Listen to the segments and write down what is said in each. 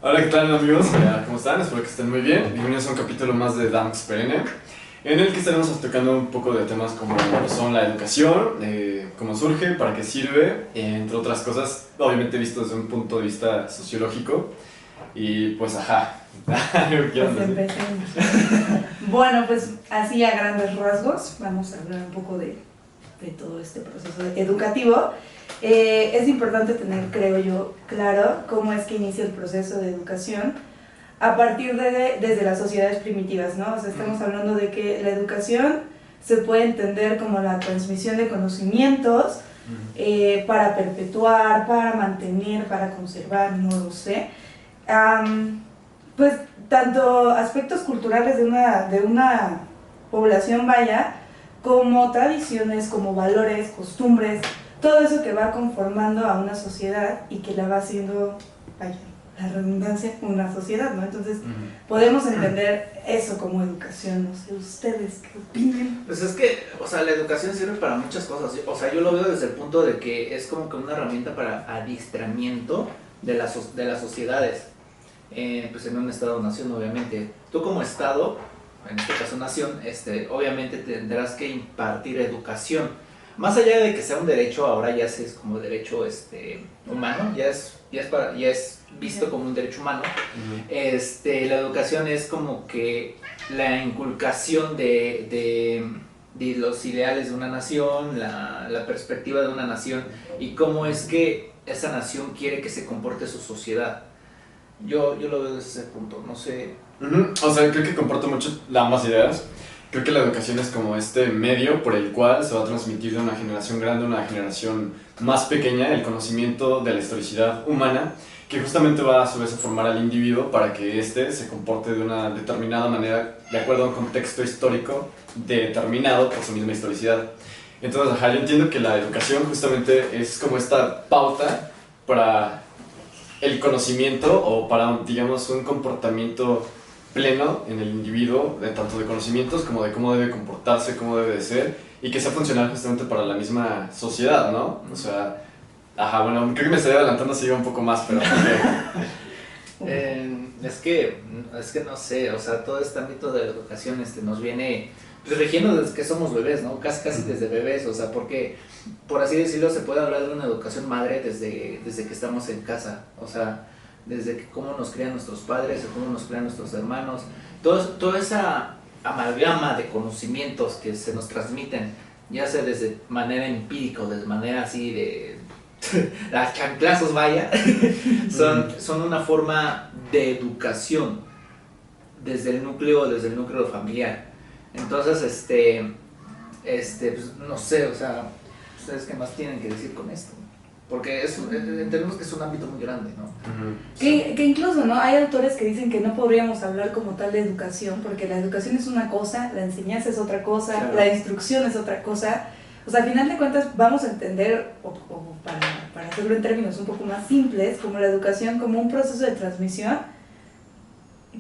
Hola, ¿qué tal amigos? ¿Cómo están? Espero que estén muy bien. Bienvenidos a un capítulo más de Danks Perenne, en el que estaremos tocando un poco de temas como son la educación, cómo surge, para qué sirve, entre otras cosas, obviamente visto desde un punto de vista sociológico. Y pues, Pues empecemos. Bueno, pues así a grandes rasgos, vamos a hablar un poco de todo este proceso educativo. Es importante tener, creo yo, claro cómo es que inicia el proceso de educación a partir desde las sociedades primitivas, ¿no? O sea, estamos hablando de que la educación se puede entender como la transmisión de conocimientos para perpetuar, para mantener, para conservar, no lo sé. Pues tanto aspectos culturales de una población como tradiciones, como valores, costumbres, todo eso que va conformando a una sociedad y que la va haciendo, la redundancia, una sociedad, ¿no? Entonces, podemos entender eso como educación. No sé, ¿ustedes qué opinan? Pues es que, o sea, la educación sirve para muchas cosas. O sea, yo lo veo desde el punto de que es como que una herramienta para adiestramiento de las sociedades. Pues en un estado-nación, obviamente. Tú como estado, en este caso nación, obviamente tendrás que impartir educación. Más allá de que sea un derecho, ahora ya es como derecho humano, ya es visto como un derecho humano. La educación es como que la inculcación de los ideales de una nación, la perspectiva de una nación y cómo es que esa nación quiere que se comporte su sociedad. Yo lo veo desde ese punto, no sé. O sea, creo que comparto mucho ambas ideas. Creo que la educación es como este medio por el cual se va a transmitir de una generación grande a una generación más pequeña el conocimiento de la historicidad humana, que justamente va a su vez a formar al individuo para que éste se comporte de una determinada manera de acuerdo a un contexto histórico determinado por su misma historicidad. Entonces, yo entiendo que la educación justamente es como esta pauta para el conocimiento o para, digamos, un comportamiento pleno en el individuo, tanto de conocimientos como de cómo debe comportarse, cómo debe de ser, y que sea funcional justamente para la misma sociedad, ¿no? O sea, bueno, creo que me estoy adelantando así un poco más, pero... Es que no sé, o sea, todo este ámbito de la educación nos viene pues, rigiendo desde que somos bebés, ¿no? Casi desde bebés, o sea, porque, por así decirlo, se puede hablar de una educación madre desde que estamos en casa, o sea, desde que cómo nos crían nuestros padres, o cómo nos crían nuestros hermanos, toda esa amalgama de conocimientos que se nos transmiten, ya sea desde manera empírica o desde manera así de las chanclazos, vaya, son una forma de educación desde el núcleo familiar. Entonces, pues no sé, o sea, ¿ustedes qué más tienen que decir con esto? Porque entendemos que es un ámbito muy grande, ¿no? Que incluso, ¿no? Hay autores que dicen que no podríamos hablar como tal de educación, porque la educación es una cosa, la enseñanza es otra cosa, claro. La instrucción es otra cosa. O sea, al final de cuentas vamos a entender, o para hacerlo en términos un poco más simples, como la educación como un proceso de transmisión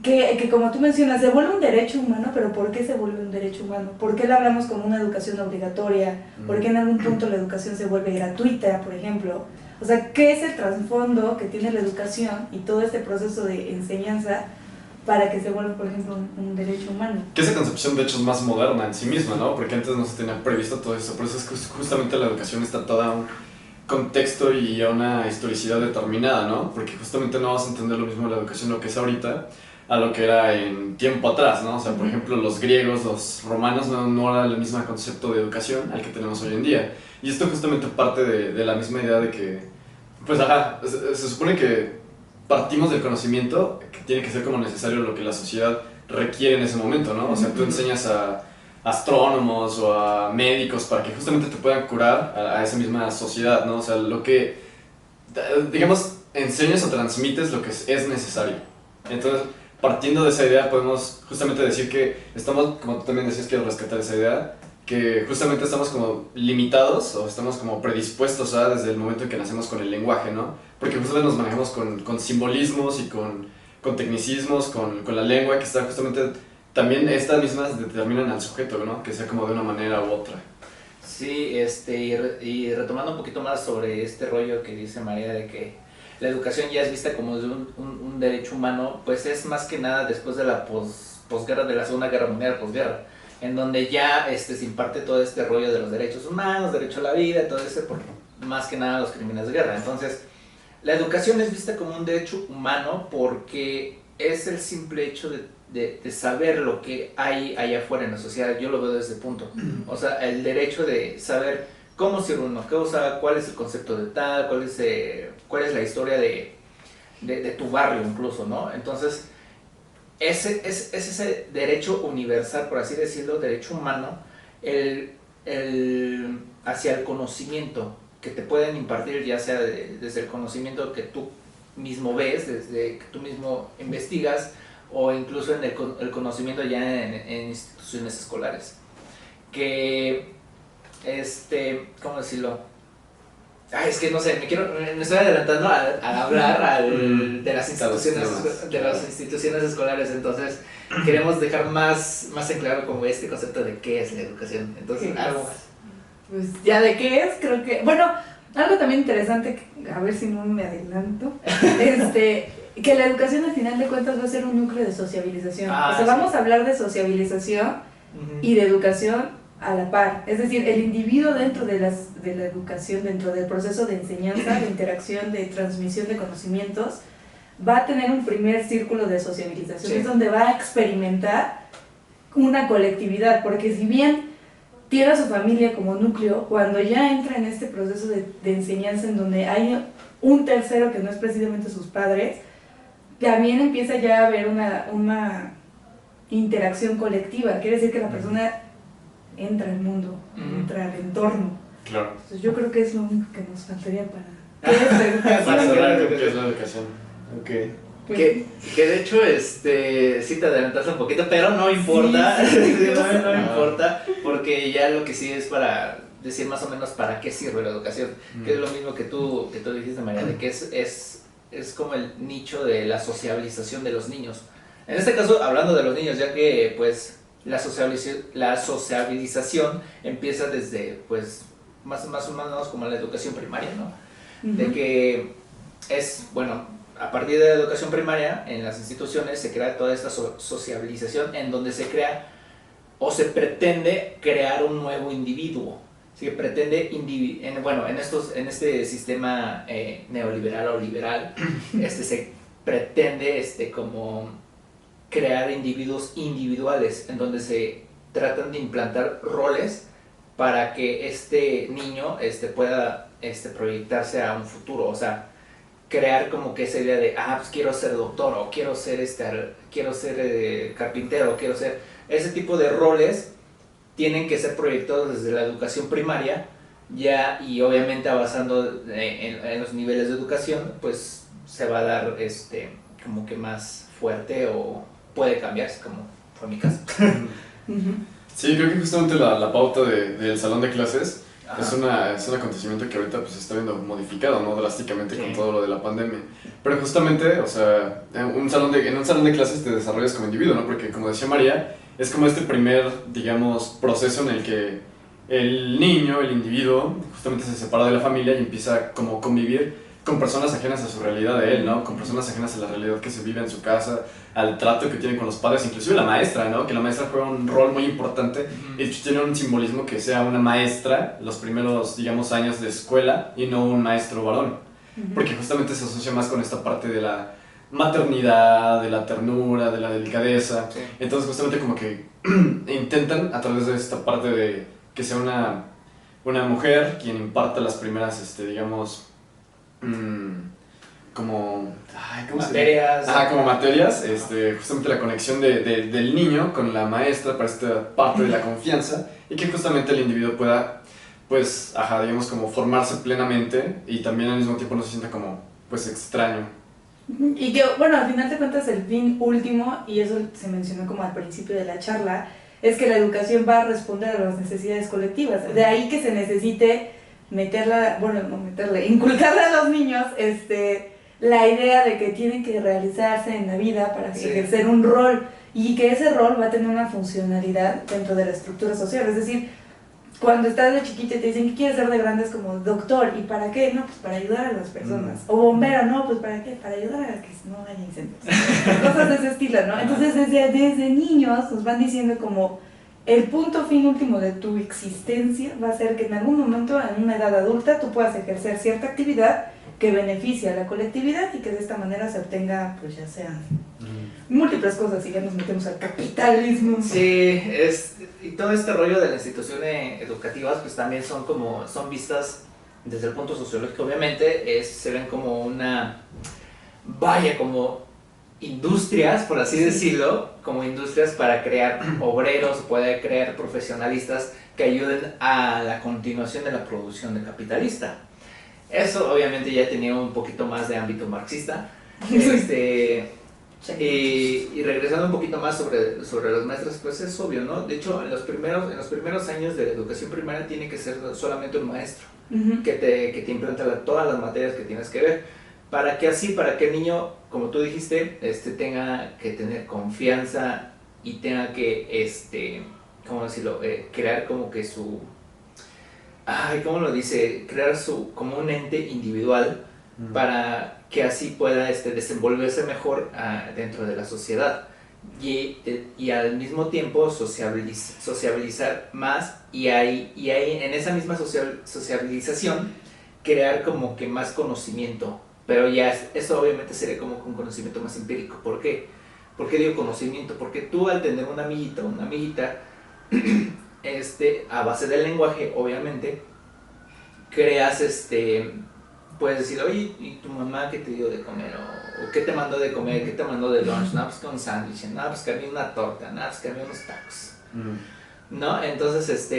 que como tú mencionas, se vuelve un derecho humano, pero ¿por qué se vuelve un derecho humano? ¿Por qué la hablamos como una educación obligatoria? ¿Por qué en algún punto la educación se vuelve gratuita, por ejemplo? O sea, ¿qué es el trasfondo que tiene la educación y todo este proceso de enseñanza para que se vuelva, por ejemplo, un derecho humano? Que esa concepción de hecho es más moderna en sí misma, ¿no? Porque antes no se tenía previsto todo eso, por eso es que justamente la educación está toda un contexto y a una historicidad determinada, ¿no? Porque justamente no vas a entender lo mismo la educación lo que es ahorita a lo que era en tiempo atrás, ¿no? O sea, por ejemplo, los griegos, los romanos no era el mismo concepto de educación al que tenemos hoy en día. Y esto justamente parte de la misma idea de que, pues, se supone que partimos del conocimiento que tiene que ser como necesario lo que la sociedad requiere en ese momento, ¿no? O sea, tú enseñas a astrónomos o a médicos para que justamente te puedan curar a esa misma sociedad, ¿no? O sea, lo que, digamos, enseñas o transmites lo que es necesario. Entonces, partiendo de esa idea, podemos justamente decir que estamos, como tú también decías, quiero rescatar esa idea, que justamente estamos como limitados o estamos como predispuestos desde el momento en que nacemos con el lenguaje, ¿no? Porque justamente nos manejamos con simbolismos y con tecnicismos, con la lengua, que está justamente, también estas mismas determinan al sujeto, ¿no? Que sea como de una manera u otra. Sí, y retomando un poquito más sobre este rollo que dice María de que la educación ya es vista como de un derecho humano, pues es más que nada después de la posguerra, de la Segunda Guerra Mundial, posguerra, en donde ya se imparte todo este rollo de los derechos humanos, derecho a la vida, todo ese, por más que nada los crímenes de guerra. Entonces, la educación es vista como un derecho humano porque es el simple hecho de saber lo que hay allá afuera en la sociedad. Yo lo veo desde ese punto. O sea, el derecho de saber cómo sirve una causa, cuál es el concepto de tal, cuál es la historia de tu barrio incluso, ¿no? Entonces, es ese derecho universal, por así decirlo, derecho humano, hacia el conocimiento que te pueden impartir, ya sea desde el conocimiento que tú mismo ves, desde que tú mismo investigas, o incluso en el conocimiento ya en instituciones escolares. Que, ¿cómo decirlo? Es que no sé, me estoy adelantando a hablar de las instituciones escolares, entonces queremos dejar más en claro como este concepto de qué es la educación. Entonces, algo más. Pues ya de qué es, creo que, bueno, algo también interesante, a ver si no me adelanto, que la educación al final de cuentas va a ser un núcleo de sociabilización. O sea, vamos a hablar de sociabilización y de educación a la par. Es decir, el individuo dentro de la educación, dentro del proceso de enseñanza, de interacción, de transmisión de conocimientos, va a tener un primer círculo de sociabilización, es donde va a experimentar una colectividad, porque si bien tiene a su familia como núcleo, cuando ya entra en este proceso de enseñanza en donde hay un tercero que no es precisamente sus padres, también empieza ya a haber una interacción colectiva. Quiere decir que la persona entra al mundo, entra al entorno. Claro. Entonces yo creo que es lo único que nos faltaría para ¿qué es la educación? Para cerrar, creo que es la educación. Okay. Pues, que de hecho sí te adelantaste un poquito, pero no importa, no importa, porque ya lo que sí es para decir más o menos para qué sirve la educación, que es lo mismo que tú dijiste, María, de que es como el nicho de la sociabilización de los niños. En este caso, hablando de los niños, ya que pues la sociabilización empieza desde pues más o menos como la educación primaria, ¿no? De que es, bueno, a partir de la educación primaria, en las instituciones se crea toda esta sociabilización en donde se crea o se pretende crear un nuevo individuo. Se pretende, en este sistema neoliberal o liberal, se pretende como crear individuos individuales en donde se tratan de implantar roles para que este niño pueda proyectarse a un futuro, o sea, crear como que esa idea de, pues quiero ser doctor, o quiero ser carpintero, quiero ser... Ese tipo de roles tienen que ser proyectados desde la educación primaria, ya, y obviamente avanzando en los niveles de educación, pues se va a dar como que más fuerte, o puede cambiarse, como fue mi caso. Sí, creo que justamente la pauta del salón de clases es un acontecimiento que ahorita pues se está viendo modificado, ¿no? Drásticamente con todo lo de la pandemia. Pero justamente, o sea, en un salón de clases te desarrollas como individuo, ¿no? Porque como decía María, es como este primer, digamos, proceso en el que el niño, el individuo, justamente se separa de la familia y empieza como a convivir con personas ajenas a su realidad de él, ¿no? Con personas ajenas a la realidad que se vive en su casa, al trato que tiene con los padres, inclusive la maestra, ¿no? Que la maestra juega un rol muy importante y tiene un simbolismo que sea una maestra los primeros, digamos, años de escuela y no un maestro varón. Porque justamente se asocia más con esta parte de la maternidad, de la ternura, de la delicadeza. Sí. Entonces justamente como que intentan a través de esta parte de que sea una mujer quien imparta las primeras, digamos, como materias. Como materias, justamente la conexión del niño con la maestra para esta parte de la confianza y que justamente el individuo pueda, pues, digamos, como formarse plenamente y también al mismo tiempo no se sienta como, pues, extraño. Y que, bueno, al final de cuentas el fin último, y eso se mencionó como al principio de la charla, es que la educación va a responder a las necesidades colectivas. De ahí que se necesite inculcarle a los niños la idea de que tienen que realizarse en la vida para ejercer un rol, y que ese rol va a tener una funcionalidad dentro de la estructura social. Es decir, cuando estás de chiquita y te dicen, ¿qué quieres ser de grande? Es como doctor, ¿y para qué? No, pues para ayudar a las personas. O bombero, no, pues ¿para qué? Para ayudar a que no haya incendios. Cosas de ese estilo, ¿no? Entonces desde niños nos van diciendo como el punto fin último de tu existencia va a ser que en algún momento, en una edad adulta, tú puedas ejercer cierta actividad que beneficie a la colectividad y que de esta manera se obtenga, pues ya sean múltiples cosas, y ya nos metemos al capitalismo. Sí, y todo este rollo de las instituciones educativas pues también son vistas desde el punto sociológico, obviamente, se ven como como industrias, por así decirlo, como industrias para crear obreros, puede crear profesionalistas que ayuden a la continuación de la producción de capitalista. Eso obviamente ya tenía un poquito más de ámbito marxista. Y regresando un poquito más sobre los maestros, pues es obvio, ¿no? De hecho, en los primeros años de la educación primaria tiene que ser solamente un maestro que te implanta todas las materias que tienes que ver, para que el niño, como tú dijiste, tenga que tener confianza y tenga que, ¿cómo decirlo? Crear como que ¿cómo lo dice? Crear como un ente individual para que así pueda desenvolverse mejor dentro de la sociedad y al mismo tiempo sociabilizar más y en esa misma sociabilización crear como que más conocimiento, pero ya eso obviamente sería como un conocimiento más empírico. ¿Por qué? ¿Por qué digo conocimiento? Porque tú al tener un amiguito o una amiguita a base del lenguaje, obviamente, creas, puedes decir, oye, ¿y tu mamá qué te dio de comer? ¿O qué te mandó de comer? ¿Qué te mandó de lunch? No, pues que un sándwich, no, pues que había una torta, no, pues que había unos tacos, ¿no? Entonces,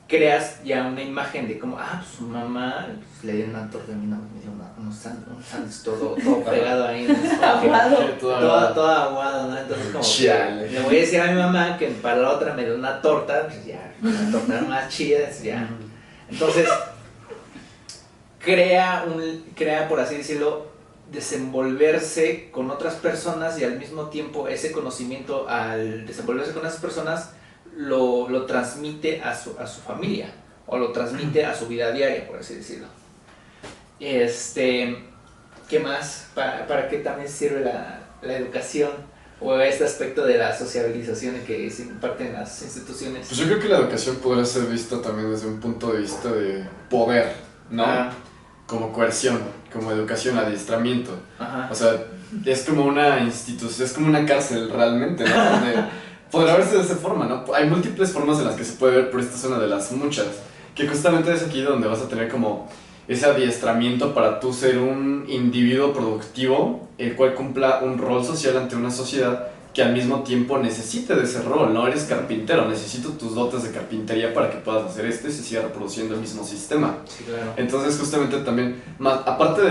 creas ya una imagen de como, pues su mamá pues, le dio una torta, a mí no, me dio un sándwich todo pegado ahí, todo aguado, ¿no? Entonces como que le voy a decir a mi mamá que para la otra me dio una torta, pues ya, una torta más chida, ya. Entonces, crea, por así decirlo, desenvolverse con otras personas y al mismo tiempo ese conocimiento, al desenvolverse con esas personas, lo transmite a su familia o lo transmite a su vida diaria, por así decirlo. ¿Qué más? ¿Para qué también sirve la educación o este aspecto de la sociabilización que se imparte en las instituciones? Pues yo creo que la educación podría ser vista también desde un punto de vista de poder, ¿no? Como coerción, como educación, adiestramiento. O sea, es como una institución, es como una cárcel realmente, ¿no? Donde podrá verse de esa forma, ¿no? Hay múltiples formas en las que se puede ver, pero esta es una de las muchas, que justamente es aquí donde vas a tener como ese adiestramiento para tú ser un individuo productivo, el cual cumpla un rol social ante una sociedad que al mismo tiempo necesite de ese rol. No eres carpintero, necesito tus dotes de carpintería para que puedas hacer esto y se siga reproduciendo el mismo sistema. Sí, claro. Entonces justamente también, aparte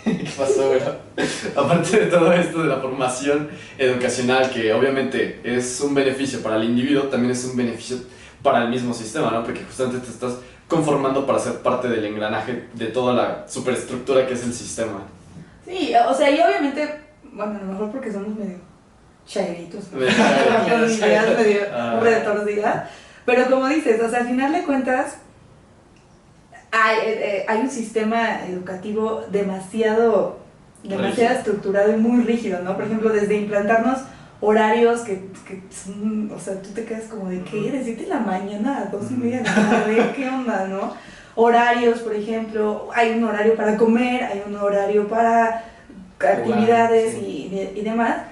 ¿qué pasó, güey? Aparte de todo esto de la formación educacional, que obviamente es un beneficio para el individuo, también es un beneficio para el mismo sistema, ¿no? Porque justamente te estás conformando para ser parte del engranaje de toda la superestructura que es el sistema. Sí, o sea, y obviamente, bueno, a lo mejor porque somos medio chairitos, ¿no? Con ideas medio retorcidas, pero como dices, o sea, al final de cuentas hay un sistema educativo demasiado estructurado y muy rígido, ¿no? Por ejemplo, desde implantarnos horarios que son, o sea, tú te quedas como de, ¿qué? De 7 de la mañana a 2:30 de la tarde, ¿qué onda, no? Horarios, por ejemplo, hay un horario para comer, hay un horario para actividades y demás.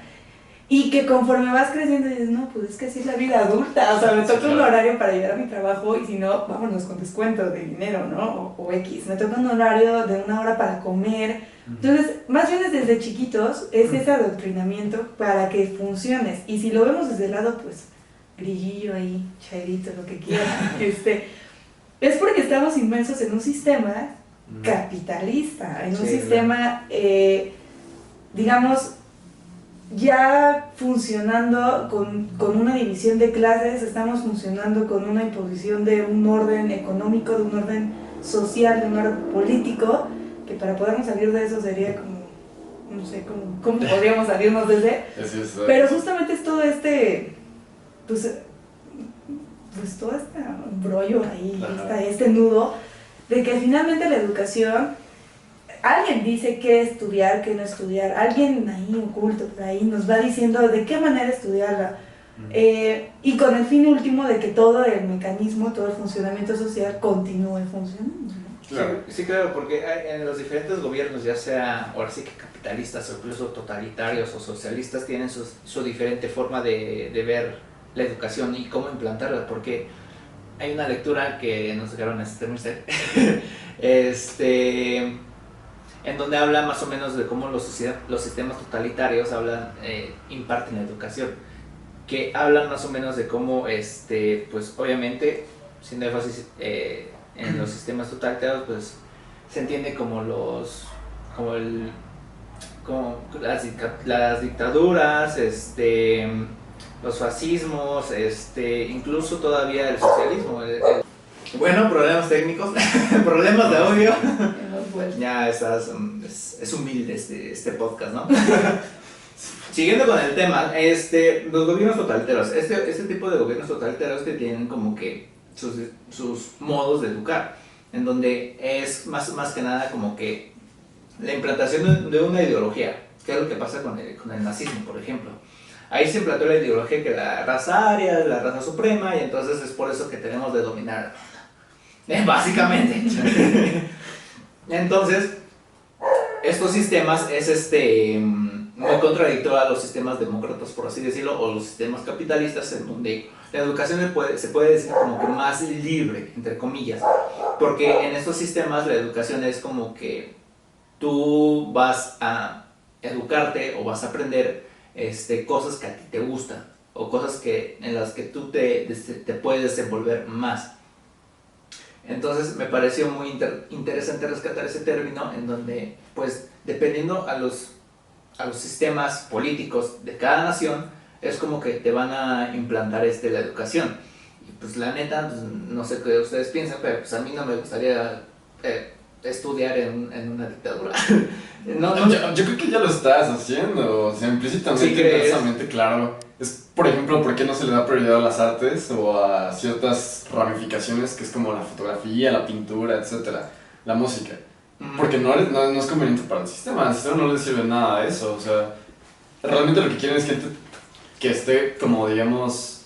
Y que conforme vas creciendo dices, no, pues es que así es la vida adulta, o sea, me toca un horario para llegar a mi trabajo y si no, vámonos con descuento de dinero, ¿no? O X, me toca un horario de 1 hora para comer. Entonces, más bien desde chiquitos es ese adoctrinamiento para que funciones. Y si lo vemos desde el lado, pues, grillillo ahí, chairito, lo que quieran, es porque estamos inmersos en un sistema capitalista, en un sistema, digamos, ya funcionando con una división de clases, estamos funcionando con una imposición de un orden económico, de un orden social, de un orden político, que para podernos salir de eso sería como, no sé, cómo podríamos salirnos de ese. Pero justamente es todo pues, pues todo este brollo ahí, este nudo, de que finalmente la educación, alguien dice qué estudiar, qué no estudiar, alguien ahí oculto por ahí nos va diciendo de qué manera estudiarla, y con el fin último de que todo el mecanismo, todo el funcionamiento social continúe funcionando, ¿no? Claro. Sí, claro, porque en los diferentes gobiernos, ya sea ahora sí que capitalistas o incluso totalitarios o socialistas, tienen su diferente forma de ver la educación y cómo implantarla, porque hay una lectura que nos dejaron en donde habla más o menos de cómo los sistemas totalitarios imparten la educación, que hablan más o menos de cómo, pues obviamente, siendo énfasis en los sistemas totalitarios, pues se entiende como las dictaduras, los fascismos, incluso todavía el socialismo. Bueno, problemas técnicos, problemas de audio. Ya es humilde este podcast, ¿no? Siguiendo con el tema, los gobiernos totalitarios, este tipo de gobiernos totalitarios que tienen como que sus modos de educar, en donde es más que nada como que la implantación de una ideología, que es lo que pasa con el nazismo, por ejemplo. Ahí se implantó la ideología que la raza aria, la raza suprema, y entonces es por eso que tenemos de dominar, básicamente. Entonces, estos sistemas es muy contradictorio a los sistemas demócratas, por así decirlo, o los sistemas capitalistas, en donde la educación se puede decir como que más libre, entre comillas, porque en estos sistemas la educación es como que tú vas a educarte o vas a aprender cosas que a ti te gustan o cosas en las que tú te puedes desenvolver más. Entonces me pareció muy interesante rescatar ese término, en donde pues dependiendo a los sistemas políticos de cada nación es como que te van a implantar la educación. Y pues la neta, pues, no sé qué ustedes piensan, pero pues a mí no me gustaría estudiar en una dictadura. Yo creo que ya lo estás haciendo, o sea, implícitamente, intensamente, claro. Es, por ejemplo, ¿por qué no se le da prioridad a las artes o a ciertas ramificaciones que es como la fotografía, la pintura, etcétera, la música? Porque no es conveniente para el sistema. Al sistema no le sirve nada a eso. O sea, realmente lo que quieren es gente que esté, como digamos,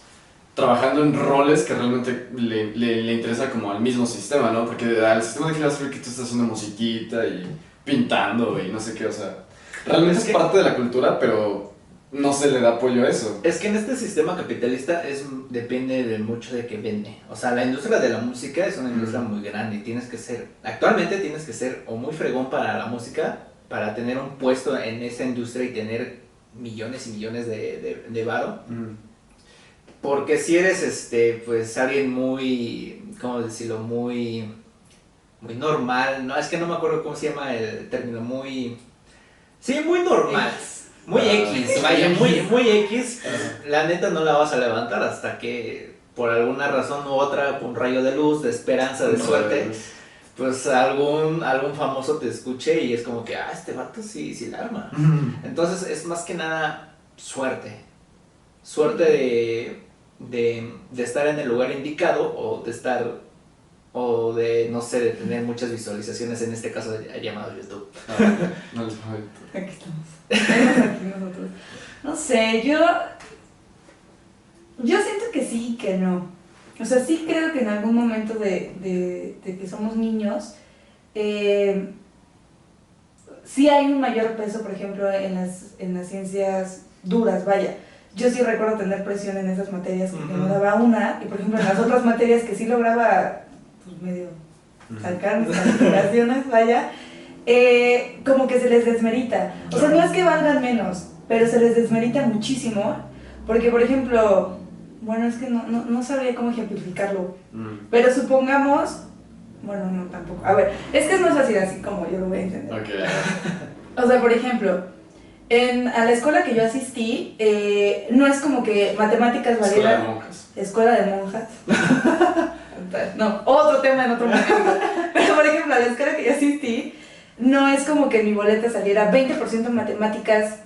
trabajando en roles que realmente le interesa como al mismo sistema, ¿no? Porque al sistema de clase que tú estás haciendo musiquita y pintando y no sé qué, o sea, realmente es parte de la cultura, pero no se le da apoyo a eso. Es que en este sistema capitalista depende de mucho de que vende. O sea, la industria de la música es una industria muy grande y actualmente tienes que ser o muy fregón para la música para tener un puesto en esa industria y tener millones y millones de varo. Porque si eres pues alguien muy, ¿cómo decirlo? Muy normal, no, es que no me acuerdo cómo se llama el término, muy normal. Muy X, vaya, muy X, la neta no la vas a levantar hasta que por alguna razón u otra, un rayo de luz, de esperanza, de suerte, pues algún famoso te escuche y es como que, este vato sí la arma. Entonces es más que nada suerte de estar en el lugar indicado o de no sé, de tener muchas visualizaciones, en este caso llamado YouTube. No les puedo. Aquí estamos aquí nosotros. No sé, yo siento que sí, que no. O sea, sí creo que en algún momento de que somos niños, sí hay un mayor peso, por ejemplo, en las ciencias duras, vaya. Yo sí recuerdo tener presión en esas materias que me daba una, y por ejemplo en las otras materias que sí lograba pues medio sacar mis calificaciones, vaya, como que se les desmerita. O sea, no es que valgan menos, pero se les desmerita muchísimo, porque por ejemplo, bueno, es que no sabría cómo ejemplificarlo, pero supongamos, bueno, no tampoco, a ver, es que es más fácil así como yo lo voy a entender. Okay. O sea, por ejemplo, a la escuela que yo asistí, no es como que matemáticas valieran... Escuela de monjas. No, otro tema en otro momento. Pero por ejemplo, a la escuela que yo asistí, no es como que en mi boleta saliera 20% matemáticas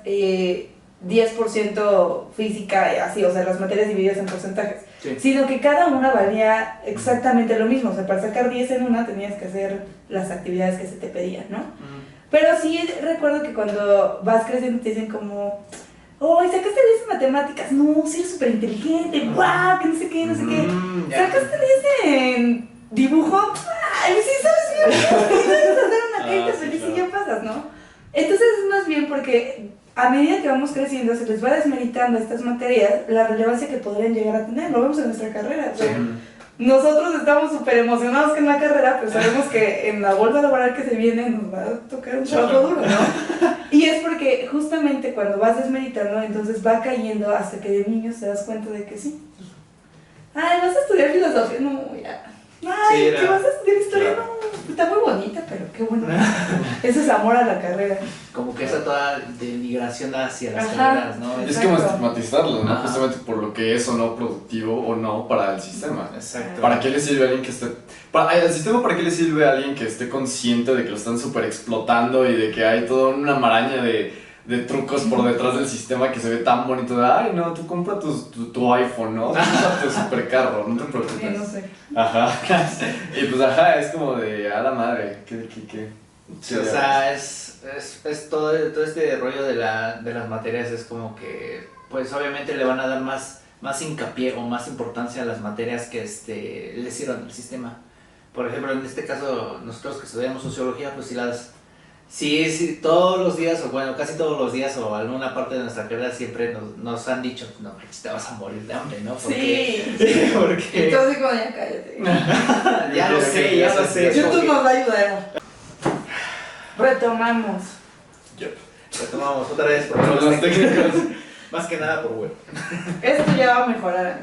10% física, así, o sea, las materias divididas en porcentajes, Sí. sino que cada una valía exactamente lo mismo, o sea, para sacar 10 en una tenías que hacer las actividades que se te pedían, ¿no? Pero sí recuerdo que cuando vas creciendo te dicen como, oh, ¿sacaste 10 en matemáticas? No, sí eres súper inteligente, guau, que no sé qué, no sé qué. ¿Sacaste 10 en dibujo? Ay, sí, sabes bien, y sabes hacer una carita feliz y ya pasas, ¿no? Entonces es más bien porque a medida que vamos creciendo se les va desmeritando estas materias la relevancia que podrían llegar a tener, lo vemos en nuestra carrera. O sea, nosotros estamos súper emocionados con la carrera, pero sabemos que en la bolsa laboral que se viene nos va a tocar un trabajo duro, ¿no? Y es porque justamente cuando vas desmeritando, entonces va cayendo hasta que de niños te das cuenta de que sí. Ay, ¿vas a estudiar filosofía? No, ya. Ay, ¿qué vas a estudiar historia? No, está muy bonita, pero qué bueno. Eso es amor a la carrera. Como que esa toda denigración hacia las carreras, ¿no? Es como estigmatizarlo, ¿no? Justamente por lo que es o no productivo o no para el sistema. Exacto. ¿Para qué le sirve a alguien que esté... al sistema, ¿para qué le sirve a alguien que esté consciente de que lo están súper explotando y de que hay toda una maraña de trucos por detrás del sistema que se ve tan bonito? Ay, no, tú compra tu iPhone, ¿no? Tú compra tu supercarro, no te preocupes. No sé. Ajá. Y pues es como de, a la madre, ¿qué? Sí, o sea, es todo este rollo de las materias es como que, pues obviamente le van a dar más hincapié o más importancia a las materias que le sirvan al sistema. Por ejemplo, en este caso, nosotros que estudiamos sociología, pues sí, todos los días, o bueno, casi todos los días, o alguna parte de nuestra carrera siempre nos han dicho, no, te vas a morir de hambre, ¿no? Sí. Porque... Entonces digo, ya cállate. ya lo sé. YouTube nos va a ayudar. Retomamos. Retomamos otra vez por las técnicas. Más que nada por web. Esto ya va a mejorar.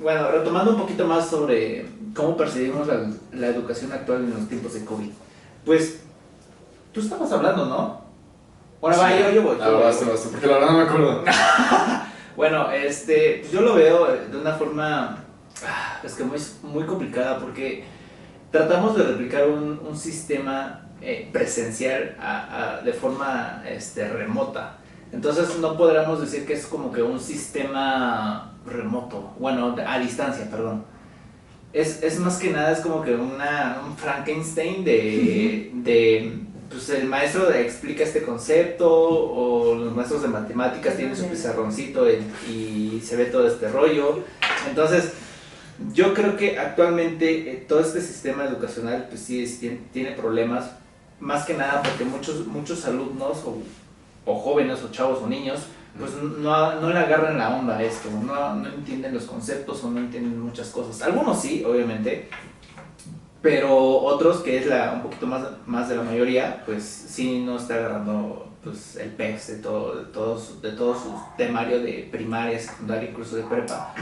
Bueno, retomando un poquito más sobre cómo percibimos la educación actual en los tiempos de COVID. Pues, tú estabas hablando, ¿no? Ahora sí. yo voy. Basta, porque la verdad no me acuerdo. Bueno, yo lo veo de una forma, es que muy complicada, porque tratamos de replicar un sistema presencial de forma remota. Entonces no podríamos decir que es como que un sistema remoto, bueno, a distancia, perdón. Es más que nada, es como que un Frankenstein pues el maestro explica este concepto, o los maestros de matemáticas tienen su pizarroncito y se ve todo este rollo. Entonces, yo creo que actualmente todo este sistema educacional pues sí tiene problemas, más que nada porque muchos alumnos o jóvenes o chavos o niños pues no le agarran la onda a esto, no entienden los conceptos o no entienden muchas cosas. Algunos sí, obviamente, pero otros, que es un poquito más de la mayoría, pues sí no está agarrando pues el pex de todo su temario de primaria, secundaria, incluso de prepa.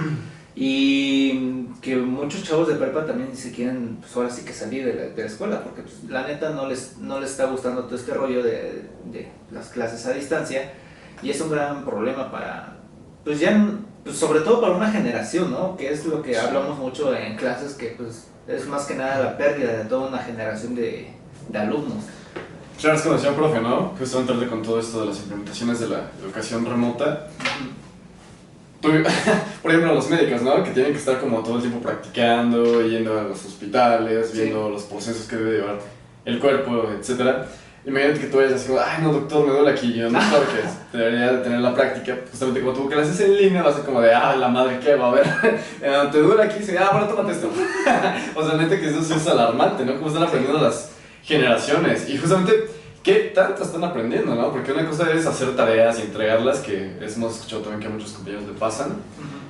Y que muchos chavos de prepa también se quieren, pues ahora sí que salir de la escuela, porque pues, la neta no les está gustando todo este rollo de las clases a distancia, y es un gran problema para, pues ya, pues sobre todo para una generación, ¿no? Que es lo que hablamos mucho en clases, que pues es más que nada la pérdida de toda una generación de alumnos. Claro, es como decía un profe, ¿no? Justamente con todo esto de las implementaciones de la educación remota. Por ejemplo, los médicos, ¿no? Que tienen que estar como todo el tiempo practicando, yendo a los hospitales, viendo los procesos que debe llevar el cuerpo, etc. Imagínate que tú vayas así como, ay no doctor, me duele aquí, yo no claro que debería de tener la práctica, justamente como tú clases en línea, va a ser como de, la madre, ¿qué va a ver? ¿Te duele aquí? Sí, bueno, tómate esto. O sea, neta que eso sí es alarmante, ¿no? Cómo están aprendiendo las generaciones, y justamente, ¿qué tanto están aprendiendo, no? Porque una cosa es hacer tareas y entregarlas, que hemos escuchado también que a muchos compañeros le pasan,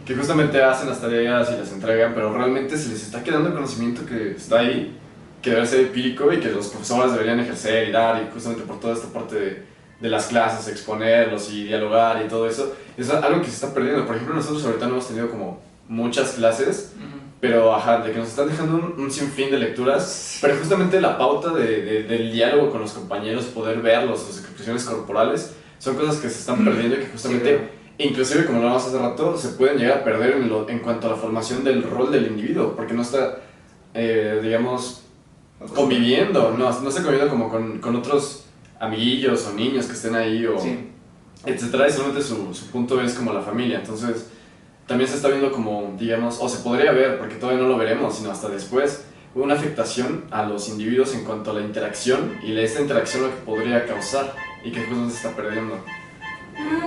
que justamente hacen las tareas y las entregan, pero realmente se les está quedando el conocimiento que está ahí, que debe ser empírico y que los profesores deberían ejercer y dar, y justamente por toda esta parte de las clases, exponerlos y dialogar y todo eso, es algo que se está perdiendo. Por ejemplo, nosotros ahorita no hemos tenido como muchas clases, pero de que nos están dejando un sinfín de lecturas, pero justamente la pauta del diálogo con los compañeros, poder verlos, sus expresiones corporales, son cosas que se están perdiendo y que justamente, inclusive como lo hablamos hace rato, se pueden llegar a perder en cuanto a la formación del rol del individuo, porque no está, digamos, conviviendo, no está conviviendo como con otros amiguillos o niños que estén ahí, o etcétera, y solamente su punto es como la familia. Entonces también se está viendo como, digamos, o se podría ver, porque todavía no lo veremos, sino hasta después, una afectación a los individuos en cuanto a la interacción y esta interacción lo que podría causar y que justo se está perdiendo.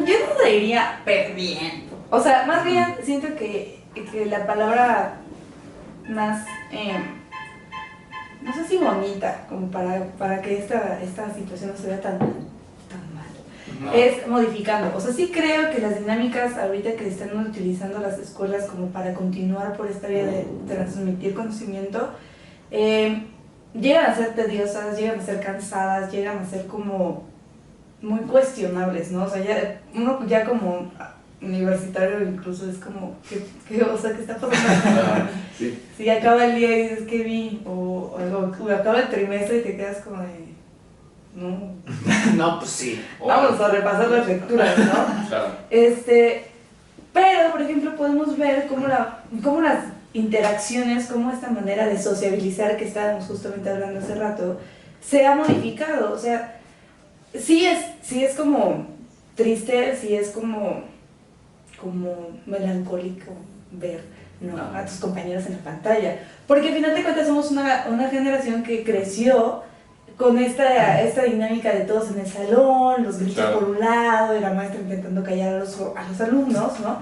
Yo no diría perdiendo. O sea, más bien siento que la palabra más, no sé si bonita, como para que esta situación no se vea tan mal, no. Es modificando. O sea, sí creo que las dinámicas ahorita que están utilizando las escuelas como para continuar por esta vía de transmitir conocimiento, llegan a ser tediosas, llegan a ser cansadas, llegan a ser como muy cuestionables, ¿no? O sea, uno ya como universitario incluso es como, o sea, ¿qué está pasando? Sí. Si acaba el día y dices, ¿qué vi? O acaba el trimestre y te quedas como de, no. No, pues sí. Vamos a repasar las lecturas, ¿no? Claro. Pero, por ejemplo, podemos ver cómo las interacciones, cómo esta manera de sociabilizar que estábamos justamente hablando hace rato, se ha modificado. O sea, sí es como triste, sí es como melancólico ver, ¿no?, a tus compañeros en la pantalla. Porque al final de cuentas somos una generación que creció con esta dinámica de todos en el salón, los gritos por un lado, y la maestra intentando callar a los alumnos, ¿no?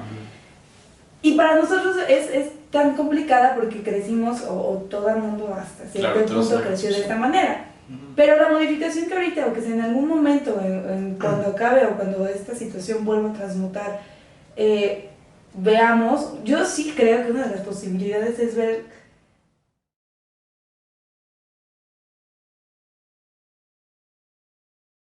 Y para nosotros es tan complicada porque crecimos, o todo el mundo hasta cierto punto creció de esta manera. Pero la modificación que ahorita, o que sea en algún momento, cuando acabe o cuando esta situación vuelva a transmutar, veamos, yo sí creo que una de las posibilidades es ver